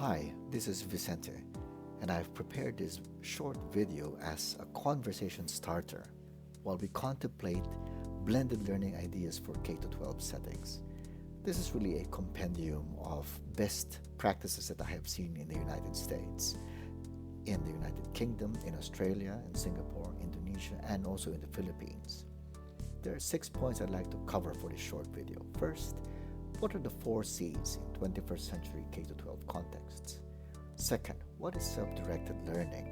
Hi, this is Vicente, and I've prepared this short video as a conversation starter while we contemplate blended learning ideas for K 12 settings. This is really a compendium of best practices that I have seen in the United States, in the United Kingdom, in Australia, in Singapore, Indonesia, and also in the Philippines. There are 6 points I'd like to cover for this short video. First, what are the 4 C's in 21st century K 12 contexts? Second, what is self-directed learning?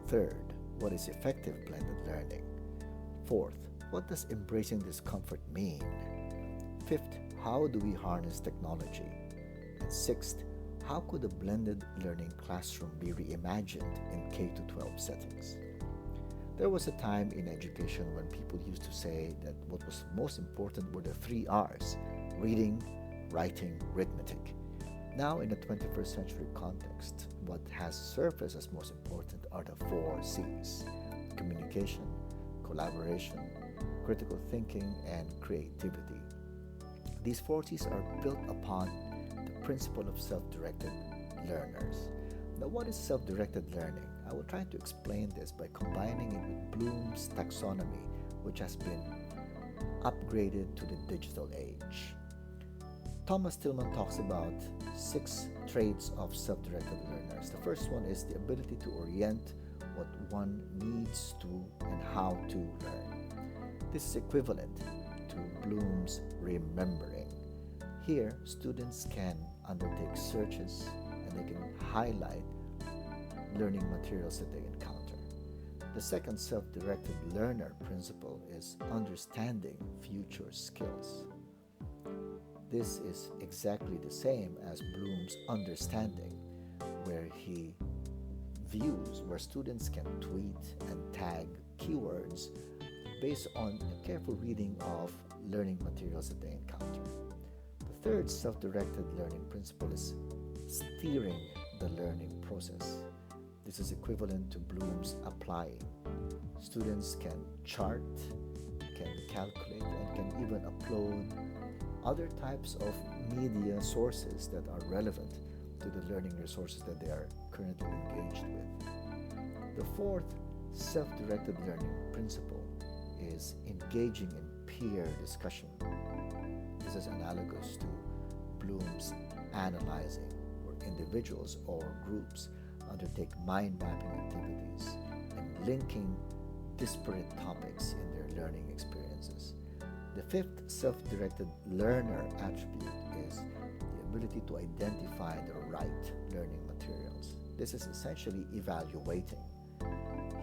Third, what is effective blended learning? Fourth, what does embracing discomfort mean? Fifth, how do we harness technology? And sixth, how could a blended learning classroom be reimagined in K 12 settings? There was a time in education when people used to say that what was most important were the 3 R's: reading, writing, arithmetic. Now, in the 21st century context, what has surfaced as most important are the 4 C's: communication, collaboration, critical thinking, and creativity. These 4 C's are built upon the principle of self-directed learners. Now, what is self-directed learning? I will try to explain this by combining it with Bloom's taxonomy, which has been upgraded to the digital age. Thomas Tillman talks about 6 traits of self-directed learners. The first one is the ability to orient what one needs to and how to learn. This is equivalent to Bloom's remembering. Here, students can undertake searches and they can highlight learning materials that they encounter. The second self-directed learner principle is understanding future skills. This is exactly the same as Bloom's understanding, where he views where students can tweet and tag keywords based on a careful reading of learning materials that they encounter. The third self-directed learning principle is steering the learning process. This is equivalent to Bloom's applying. Students can chart, can calculate, and can even upload other types of media sources that are relevant to the learning resources that they are currently engaged with. The fourth self-directed learning principle is engaging in peer discussion. This is analogous to Bloom's analyzing, where individuals or groups undertake mind mapping activities and linking disparate topics in their learning experiences. The fifth self-directed learner attribute is the ability to identify the right learning materials. This is essentially evaluating.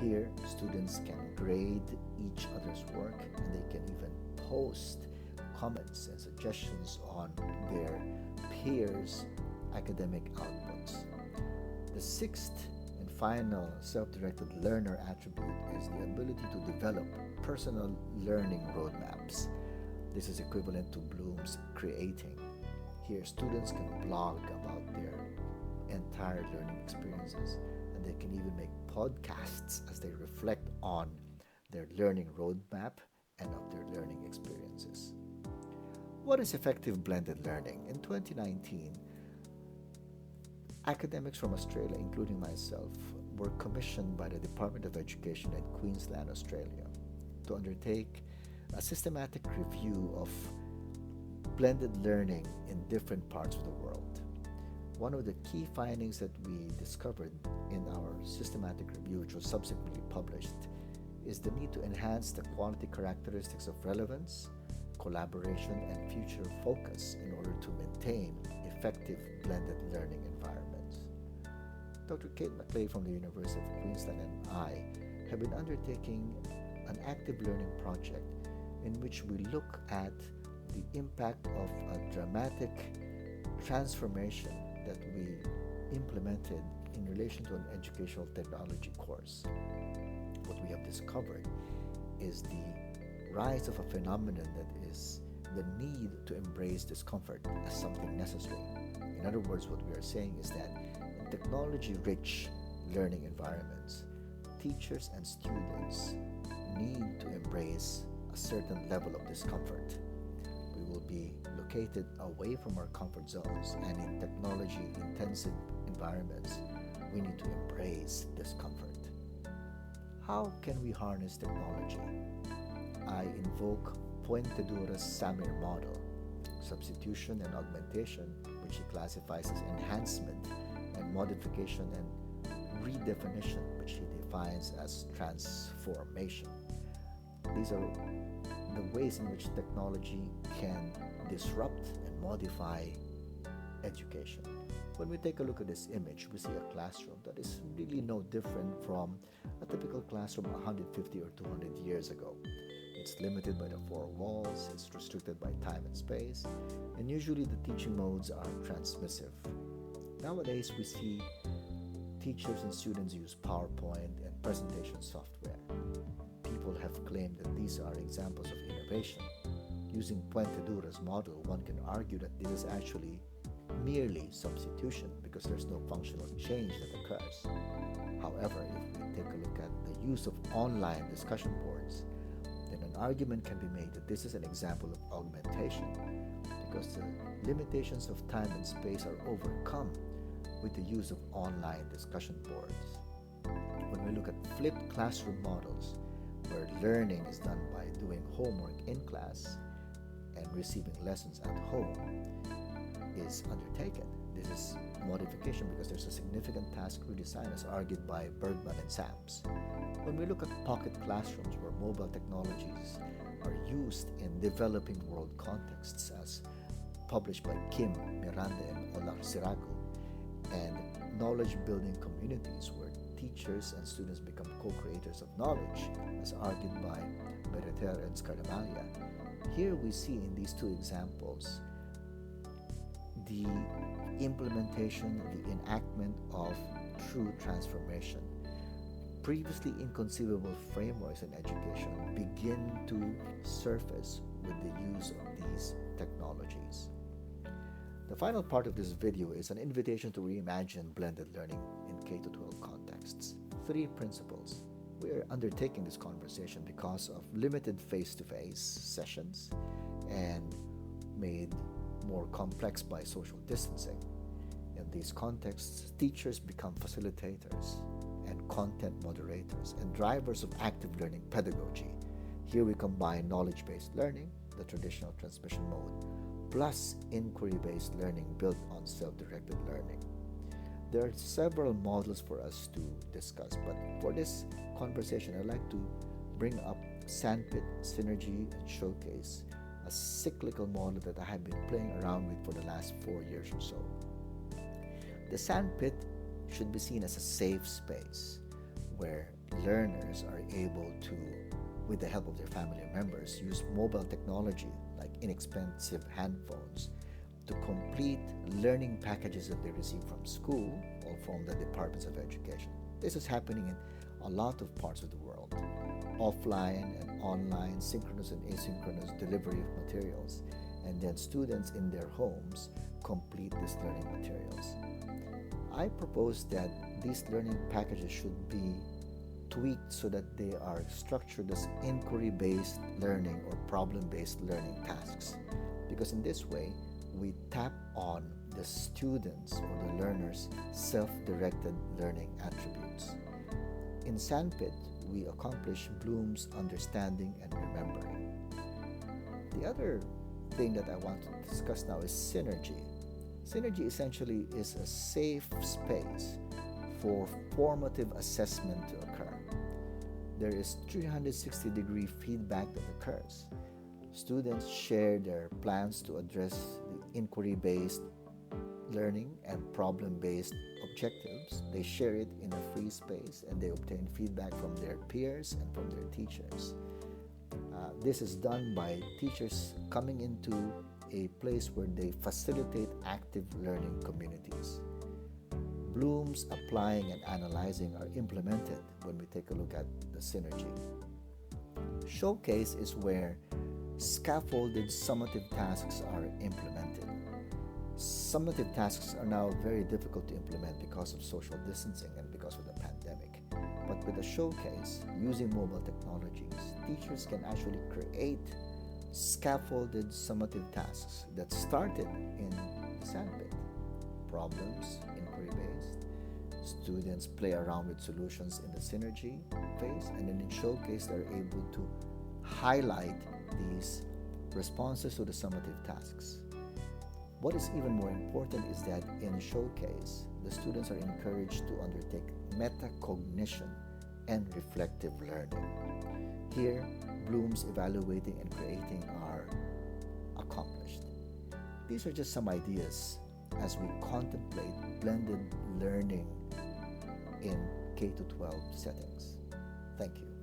Here, students can grade each other's work and they can even post comments and suggestions on their peers' academic outputs. The sixth and final self-directed learner attribute is the ability to develop personal learning roadmaps. This is equivalent to Bloom's creating. Here, students can blog about their entire learning experiences, and they can even make podcasts as they reflect on their learning roadmap and of their learning experiences. What is effective blended learning? In 2019, academics from Australia, including myself, were commissioned by the Department of Education in Queensland, Australia, to undertake a systematic review of blended learning in different parts of the world. One of the key findings that we discovered in our systematic review, which was subsequently published, is the need to enhance the quality characteristics of relevance, collaboration, and future focus in order to maintain effective blended learning environments. Dr. Kate McLeay from the University of Queensland and I have been undertaking an active learning project in which we look at the impact of a dramatic transformation that we implemented in relation to an educational technology course. What we have discovered is the rise of a phenomenon that is the need to embrace discomfort as something necessary. In other words, what we are saying is that in technology-rich learning environments, teachers and students need to embrace a certain level of discomfort. We will be located away from our comfort zones and in technology-intensive environments, we need to embrace discomfort. How can we harness technology? I invoke Puentedura's Samir model, substitution and augmentation, which he classifies as enhancement, and modification and redefinition, which he defines as transformation. These are the ways in which technology can disrupt and modify education. When we take a look at this image, we see a classroom that is really no different from a typical classroom 150 or 200 years ago. It's limited by the four walls, it's restricted by time and space, and usually the teaching modes are transmissive. Nowadays, we see teachers and students use PowerPoint and presentation software. People have claimed that these are examples of innovation. Using Puentedura's model, one can argue that this is actually merely substitution because there's no functional change that occurs. However, if we take a look at the use of online discussion boards, then an argument can be made that this is an example of augmentation because the limitations of time and space are overcome with the use of online discussion boards. When we look at flipped classroom models, where learning is done by doing homework in class and receiving lessons at home, is undertaken. This is modification because there's a significant task redesign as argued by Bergman and Sams. When we look at pocket classrooms where mobile technologies are used in developing world contexts as published by Kim, Miranda, and Olar Siragu, and knowledge building communities where teachers and students become co-creators of knowledge as argued by Bereter and Scaramaglia, here we see in these two examples the implementation, the enactment of true transformation. Previously inconceivable frameworks in education begin to surface with the use of these technologies. The final part of this video is an invitation to reimagine blended learning in K-12 contexts. 3 principles. We are undertaking this conversation because of limited face-to-face sessions and made more complex by social distancing. In these contexts, teachers become facilitators and content moderators and drivers of active learning pedagogy. Here we combine knowledge-based learning, the traditional transmission mode, plus inquiry-based learning built on self-directed learning. There are several models for us to discuss, but for this conversation, I'd like to bring up Sandpit, Synergy, and Showcase, a cyclical model that I have been playing around with for the last 4 years or so. The Sandpit should be seen as a safe space where learners are able to, with the help of their family members, use mobile technology like inexpensive handphones to complete learning packages that they receive from school or from the departments of education. This is happening in a lot of parts of the world. Offline and online, synchronous and asynchronous delivery of materials, and then students in their homes complete these learning materials. I propose that these learning packages should be tweaked so that they are structured as inquiry-based learning or problem-based learning tasks, because in this way we tap on the students or the learners' self-directed learning attributes. In Sandpit, we accomplish Bloom's understanding and remembering. The other thing that I want to discuss now is synergy. Synergy essentially is a safe space for formative assessment to occur. There is 360-degree feedback that occurs. Students share their plans to address the inquiry-based learning and problem-based objectives. They share it in a free space and they obtain feedback from their peers and from their teachers. This is done by teachers coming into a place where they facilitate active learning communities. Bloom's applying and analyzing are implemented when we take a look at the synergy. Showcase is where scaffolded summative tasks are implemented. Summative tasks are now very difficult to implement because of social distancing and because of the pandemic. But with a showcase, using mobile technologies, teachers can actually create scaffolded summative tasks that started in Sandpit. Problems, inquiry-based, students play around with solutions in the synergy phase, and then in showcase, they're able to highlight these responses to the summative tasks. What is even more important is that in showcase, the students are encouraged to undertake metacognition and reflective learning. Here, Bloom's evaluating and creating are accomplished. These are just some ideas as we contemplate blended learning in K-12 settings. Thank you.